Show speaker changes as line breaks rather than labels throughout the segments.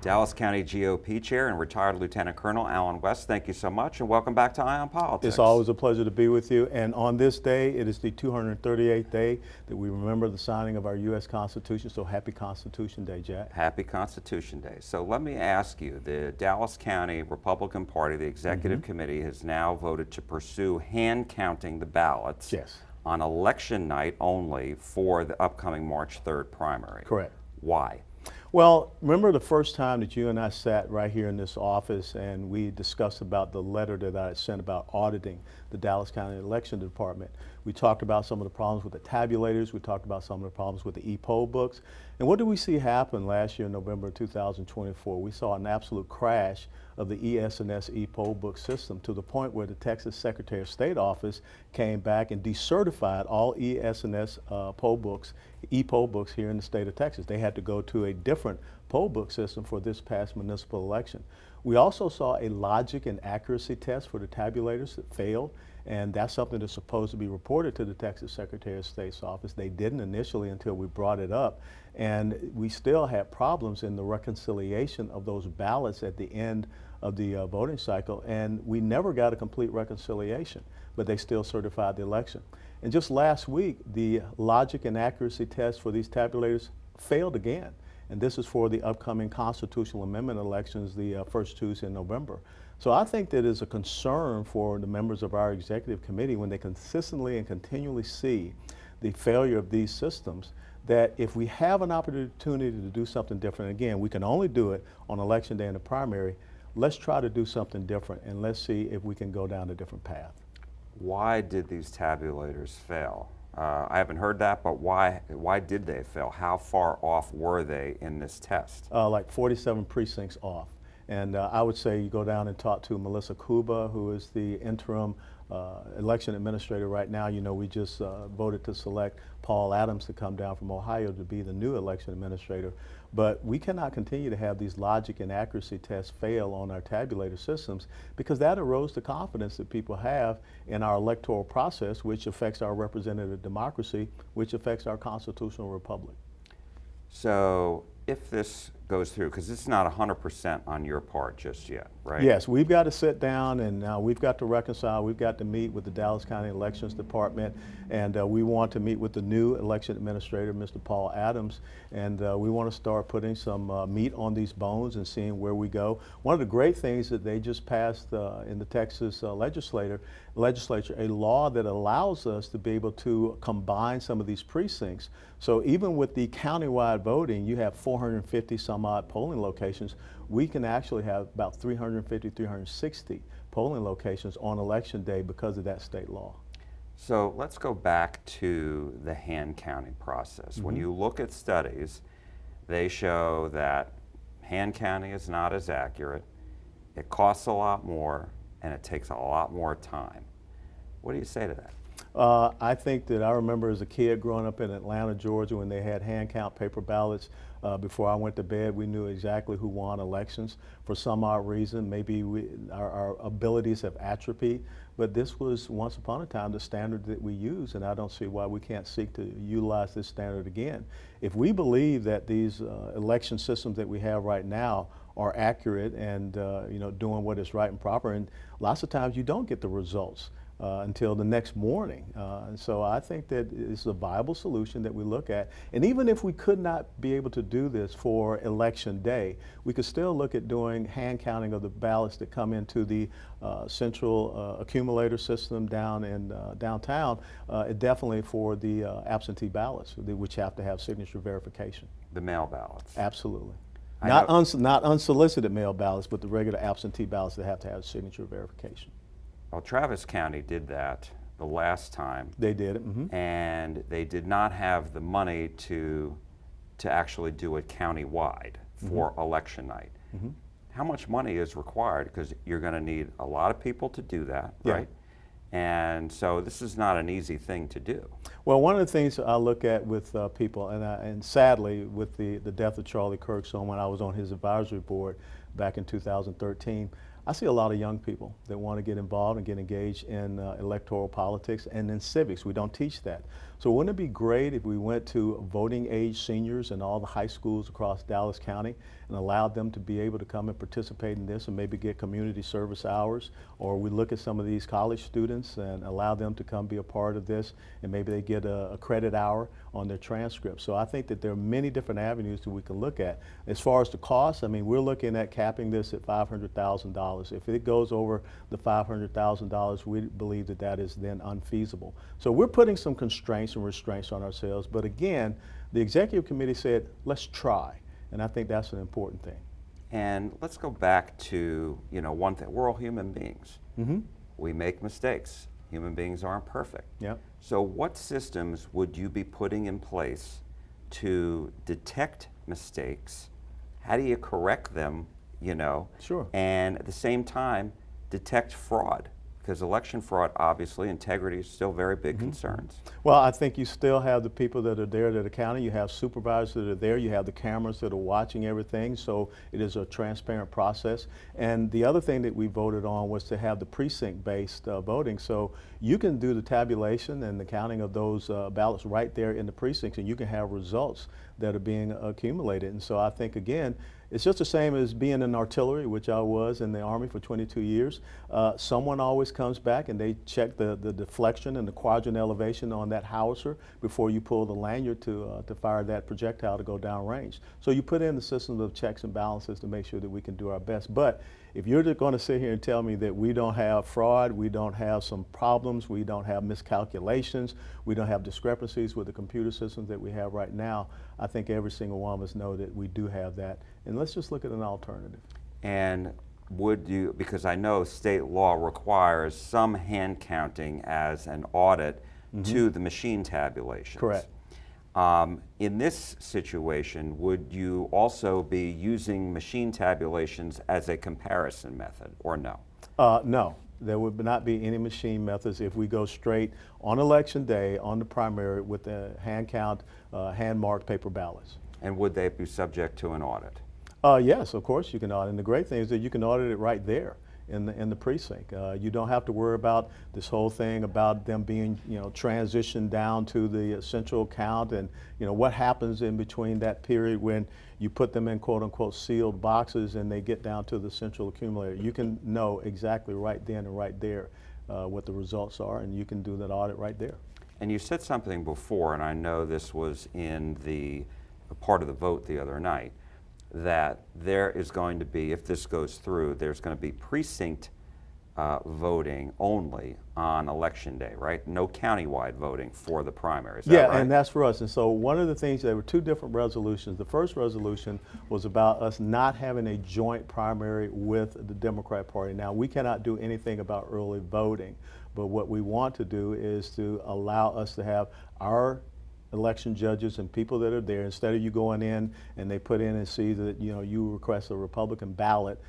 Dallas County GOP Chair and retired Lieutenant Colonel Alan West, thank you so much, and welcome back to Eye on Politics.
It's always a pleasure to be with you. And on this day, it is the 238th day that we remember the signing of our U.S. Constitution. So happy Constitution Day, Jack.
Happy Constitution Day. So let me ask you, the Dallas County Republican Party, the Executive Committee, has now voted to pursue hand counting the ballots on election night only for the upcoming March 3rd primary.
Correct.
Why?
Well, remember the first time that you and I sat right here in this office and we discussed about the letter that I had sent about auditing the Dallas County Election Department. We talked about some of the problems with the tabulators. We talked about some of the problems with the e-poll books. And what did we see happen last year in November 2024? We saw an absolute crash of the ES&S e-poll book system to the point where the Texas Secretary of State office came back and decertified all ES&S poll books, e-poll books here in the state of Texas. They had to go to a different poll book system for this past municipal election. We also saw a logic and accuracy test for the tabulators that failed, and that's something that's supposed to be reported to the Texas Secretary of State's office. They didn't initially until we brought it up, and we still had problems in the reconciliation of those ballots at the end of the voting cycle, and we never got a complete reconciliation, but they still certified the election. And just last week, the logic and accuracy test for these tabulators failed again. And this is for the upcoming constitutional amendment elections, the first Tuesday in November. So I think that is a concern for the members of our executive committee when they consistently and continually see the failure of these systems, that if we have an opportunity to do something different, again, we can only do it on election day in the primary, let's try to do something different and let's see if we can go down a different path.
Why did these tabulators fail? I haven't heard that, but why did they fail? How far off were they in this test?
Like 47 precincts off. And I would say you go down and talk to Melissa Kuba, who is the interim election administrator right now. You know, we just voted to select Paul Adams to come down from Ohio to be the new election administrator. But we cannot continue to have these logic and accuracy tests fail on our tabulator systems, because that erodes the confidence that people have in our electoral process, which affects our representative democracy, which affects our constitutional republic.
So if this goes through, because it's not 100% on your part just yet, right?
Yes, we've got to sit down and we've got to reconcile. We've got to meet with the Dallas County Elections Department, and we want to meet with the new election administrator, Mr. Paul Adams, and we want to start putting some meat on these bones and seeing where we go. One of the great things that they just passed in the Texas legislature, a law that allows us to be able to combine some of these precincts. So even with the countywide voting, you have 450 some odd polling locations. We can actually have about 350, 360 polling locations on election day because of that state law.
So let's go back to the hand counting process. When you look at studies, they show that hand counting is not as accurate, it costs a lot more, and it takes a lot more time. What do you say to that?
I think that I remember as a kid growing up in Atlanta, Georgia, when they had hand count paper ballots. Before I went to bed, we knew exactly who won elections. For some odd reason, maybe our abilities have atrophied, but this was once upon a time the standard that we use, and I don't see why we can't seek to utilize this standard again. If we believe that these election systems that we have right now are accurate and you know, doing what is right and proper, and lots of times you don't get the results until the next morning. And so I think that it's a viable solution that we look at. And even if we could not be able to do this for election day, we could still look at doing hand counting of the ballots that come into the central accumulator system down in downtown, definitely for the absentee ballots, which have to have signature verification.
The mail ballots.
Absolutely. Not unsolicited mail ballots, but the regular absentee ballots that have to have signature verification.
Well, Travis County did that the last time.
They did it.
And they did not have the money to actually do it countywide for election night. How much money is required? Because you're going to need a lot of people to do that, right? And so this is not an easy thing to do.
Well, one of the things I look at with people, and sadly with the death of Charlie Kirk, so when I was on his advisory board back in 2013, I see a lot of young people that want to get involved and get engaged in electoral politics and in civics. We don't teach that. So wouldn't it be great if we went to voting age seniors in all the high schools across Dallas County and allowed them to be able to come and participate in this and maybe get community service hours? Or we look at some of these college students and allow them to come be a part of this, and maybe they get a credit hour on their transcript. So I think that there are many different avenues that we can look at. As far as the cost, I mean, we're looking at capping this at $500,000. If it goes over the $500,000, we believe that that is then unfeasible. So we're putting some constraints and restraints on ourselves. But again, the executive committee said, let's try. And I think that's an important thing.
And let's go back to, one thing. We're all human beings.
Mm-hmm.
We make mistakes. Human beings aren't perfect.
Yep.
So what systems would you be putting in place to detect mistakes? How do you correct them,
Sure.
And at the same time, detect fraud? Because election fraud, obviously, integrity is still very big concerns.
Well, I think you still have the people that are there that are counting. You have supervisors that are there. You have the cameras that are watching everything. So it is a transparent process. And the other thing that we voted on was to have the precinct-based voting. So you can do the tabulation and the counting of those ballots right there in the precincts, and you can have results that are being accumulated. And so I think, again, it's just the same as being in artillery, which I was in the Army for 22 years. Someone always comes back and they check the deflection and the quadrant elevation on that howitzer before you pull the lanyard to fire that projectile to go downrange. So you put in the system of checks and balances to make sure that we can do our best. But if you're just going to sit here and tell me that we don't have fraud, we don't have some problems, we don't have miscalculations, we don't have discrepancies with the computer systems that we have right now, I think every single one of us know that we do have that. And let's just look at an alternative.
And would you, because I know state law requires some hand counting as an audit to the machine tabulations.
Correct.
In this situation, would you also be using machine tabulations as a comparison method, or no?
No, there would not be any machine methods if we go straight on election day on the primary with the hand count, hand marked paper ballots.
And would they be subject to an audit?
Yes, of course you can audit. And the great thing is that you can audit it right there in the precinct. You don't have to worry about this whole thing about them being, transitioned down to the central count, and what happens in between that period when you put them in quote unquote sealed boxes and they get down to the central accumulator. You can know exactly right then and right there what the results are, and you can do that audit right there.
And you said something before, and I know this was in the part of the vote the other night, that there is going to be, if this goes through, there's going to be precinct voting only on election day, right? No countywide voting for the primary. Is that right?
And that's for us. And so one of the things, there were two different resolutions. The first resolution was about us not having a joint primary with the Democrat Party. Now, we cannot do anything about early voting, but what we want to do is to allow us to have our election judges and people that are there, instead of you going in and they put in and see that you request a Republican ballot,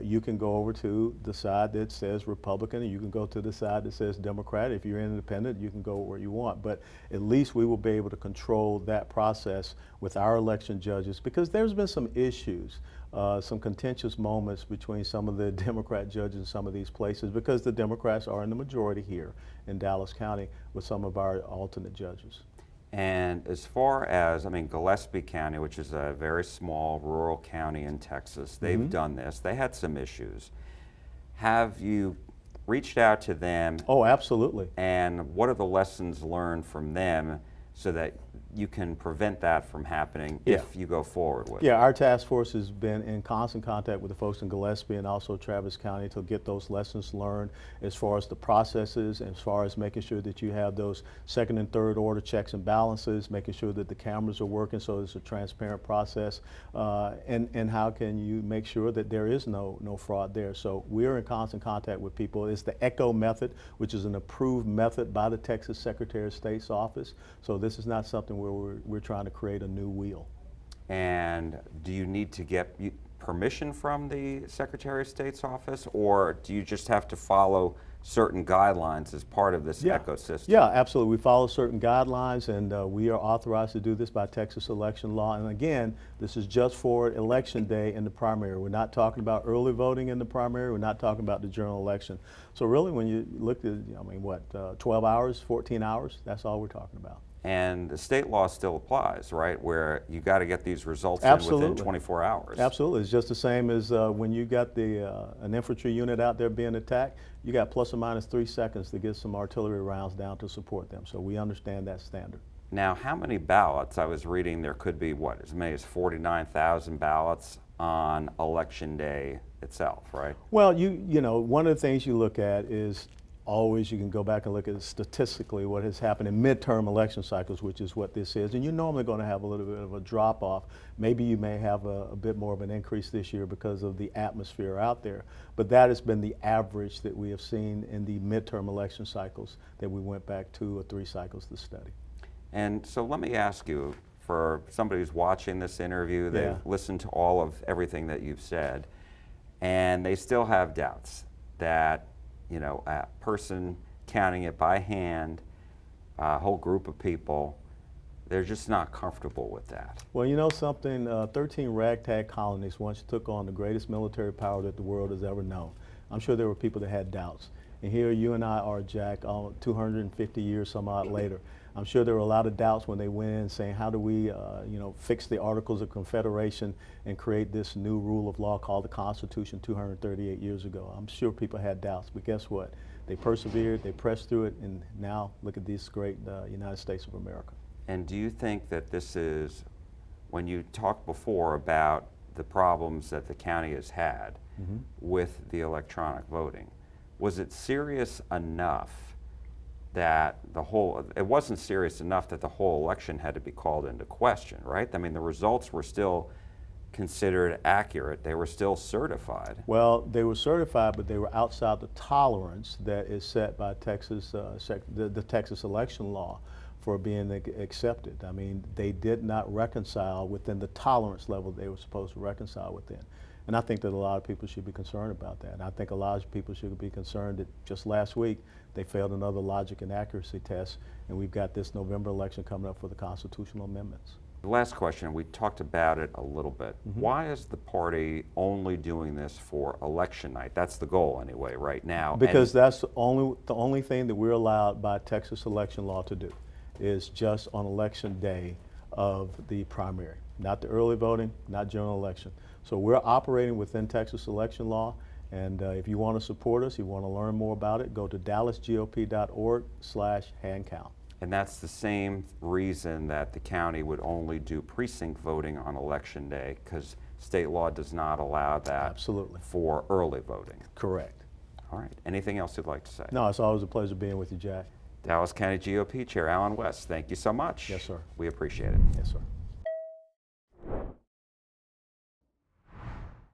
you can go over to the side that says Republican, and you can go to the side that says Democrat. If you're independent, you can go where you want. But at least we will be able to control that process with our election judges, because there's been some issues, some contentious moments between some of the Democrat judges in some of these places, because the Democrats are in the majority here in Dallas County with some of our alternate judges.
And as far as, Gillespie County, which is a very small rural county in Texas, they've done this. They had some issues. Have you reached out to them?
Oh, absolutely.
And what are the lessons learned from them so that you can prevent that from happening if you go forward with it?
Yeah, our task force has been in constant contact with the folks in Gillespie and also Travis County to get those lessons learned as far as the processes, as far as making sure that you have those second and third order checks and balances, making sure that the cameras are working so it's a transparent process, and how can you make sure that there is no fraud there. So we're in constant contact with people. It's the ECHO method, which is an approved method by the Texas Secretary of State's office. So this is not something where we're trying to create a new wheel.
And do you need to get, permission from the Secretary of State's office, or do you just have to follow certain guidelines as part of this ecosystem?
Yeah, absolutely. We follow certain guidelines, and we are authorized to do this by Texas election law. And again, this is just for election day in the primary. We're not talking about early voting in the primary. We're not talking about the general election. So really, when you look at, 12 hours, 14 hours, that's all we're talking about.
And the state law still applies, right? Where you got to get these results
Absolutely.
in within 24 hours.
Absolutely. It's just the same as when you got an infantry unit out there being attacked, you got plus or minus 3 seconds to get some artillery rounds down to support them. So we understand that standard.
Now, how many ballots? I was reading there could be, what, as many as 49,000 ballots on election day itself, right?
Well, one of the things you look at is always you can go back and look at statistically what has happened in midterm election cycles, which is what this is. And you're normally going to have a little bit of a drop off. Maybe you may have a bit more of an increase this year because of the atmosphere out there. But that has been the average that we have seen in the midterm election cycles that we went back 2 or 3 cycles to study.
And so let me ask you, for somebody who's watching this interview, they've listened to all of everything that you've said, and they still have doubts that a person counting it by hand, a whole group of people, they're just not comfortable with that.
Well, you know something, 13 ragtag colonies once took on the greatest military power that the world has ever known. I'm sure there were people that had doubts. And here you and I are, Jack, 250 years some odd later. I'm sure there were a lot of doubts when they went in saying, how do we, fix the Articles of Confederation and create this new rule of law called the Constitution 238 years ago. I'm sure people had doubts, but guess what? They persevered, they pressed through it, and now look at this great United States of America.
And do you think that this is, when you talked before about the problems that the county has had with the electronic voting, was it serious enough that it wasn't serious enough that the whole election had to be called into question, right? I mean, the results were still considered accurate. They were still certified.
Well, they were certified, but they were outside the tolerance that is set by Texas, the Texas election law for being accepted. I mean, they did not reconcile within the tolerance level they were supposed to reconcile within. And I think that a lot of people should be concerned about that. And I think a lot of people should be concerned that just last week they failed another logic and accuracy test, and we've got this November election coming up for the constitutional amendments.
The last question, we talked about it a little bit. Why is the party only doing this for election night? That's the goal anyway right now.
Because that's the only thing that we're allowed by Texas election law to do is just on election day of the primary. Not the early voting, not general election. So we're operating within Texas election law, and if you want to support us, you want to learn more about it, go to dallasgop.org/handcount.
And that's the same reason that the county would only do precinct voting on election day, because state law does not allow that.
Absolutely.
For early voting.
Correct.
All right. Anything else you'd like to say?
No, it's always a pleasure being with you, Jack.
Dallas County GOP Chair Alan West, thank you so much.
Yes, sir.
We appreciate it.
Yes, sir.